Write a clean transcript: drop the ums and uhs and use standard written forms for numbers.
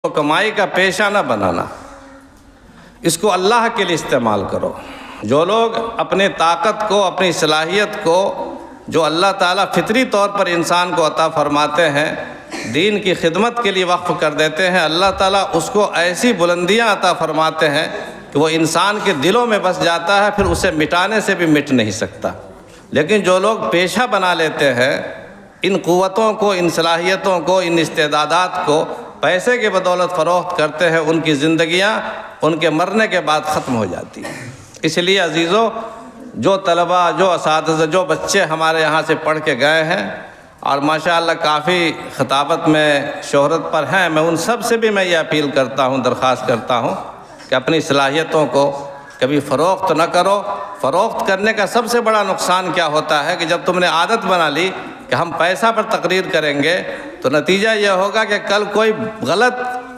کمائی کا پیشہ نہ بنانا، اس کو اللہ کے لیے استعمال کرو۔ جو لوگ اپنے طاقت کو، اپنی صلاحیت کو جو اللہ تعالیٰ فطری طور پر انسان کو عطا فرماتے ہیں، دین کی خدمت کے لیے وقف کر دیتے ہیں، اللہ تعالیٰ اس کو ایسی بلندیاں عطا فرماتے ہیں کہ وہ انسان کے دلوں میں بس جاتا ہے، پھر اسے مٹانے سے بھی مٹ نہیں سکتا۔ لیکن جو لوگ پیشہ بنا لیتے ہیں ان قوتوں کو، ان صلاحیتوں کو، ان استعدادات کو، پیسے کے بدولت فروخت کرتے ہیں، ان کی زندگیاں ان کے مرنے کے بعد ختم ہو جاتی ہیں۔ اس لیے عزیزو، جو طلباء، جو اساتذہ، جو بچے ہمارے یہاں سے پڑھ کے گئے ہیں اور ماشاءاللہ کافی خطابت میں شہرت پر ہیں، میں ان سب سے بھی یہ اپیل کرتا ہوں، درخواست کرتا ہوں کہ اپنی صلاحیتوں کو کبھی فروخت نہ کرو۔ فروخت کرنے کا سب سے بڑا نقصان کیا ہوتا ہے کہ جب تم نے عادت بنا لی کہ ہم پیسہ پر تقریر کریں گے تو نتیجہ یہ ہوگا کہ کل کوئی غلط